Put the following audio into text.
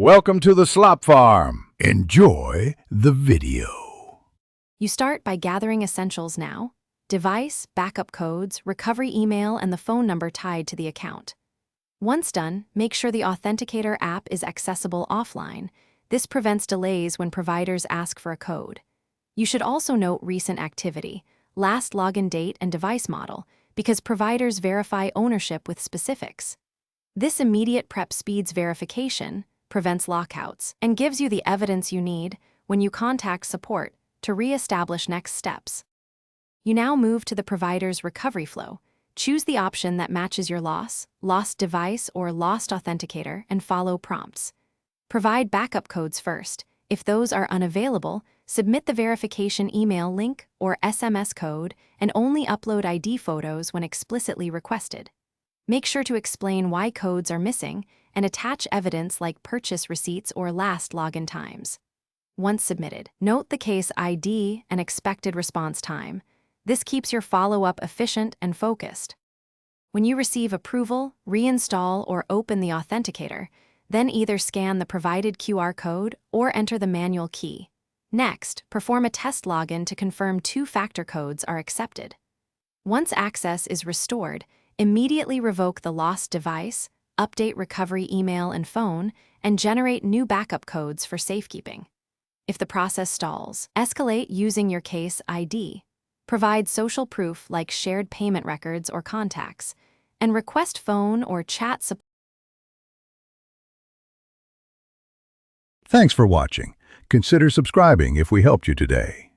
Welcome to the Slop Farm. Enjoy the video. You start by gathering essentials now: device, backup codes, recovery email, and the phone number tied to the account. Once done, make sure the Authenticator app is accessible offline. This prevents delays when providers ask for a code. You should also note recent activity, last login date, and device model, because providers verify ownership with specifics. This immediate prep speeds verification, prevents lockouts, and gives you the evidence you need when you contact support to re-establish next steps. You now move to the provider's recovery flow. Choose the option that matches your lost device, or lost authenticator, and follow prompts. Provide backup codes first. If those are unavailable, submit the verification email link or SMS code and only upload ID photos when explicitly requested. Make sure to explain why codes are missing and attach evidence like purchase receipts or last login times. Once submitted, note the case ID and expected response time. This keeps your follow-up efficient and focused. When you receive approval, reinstall or open the Authenticator, then either scan the provided QR code or enter the manual key. Next, perform a test login to confirm two-factor codes are accepted. Once access is restored, immediately revoke the lost device, update recovery email and phone, and generate new backup codes for safekeeping. If the process stalls, escalate using your case ID. Provide social proof like shared payment records or contacts, and request phone or chat support. Thanks for watching. Consider subscribing if we helped you today.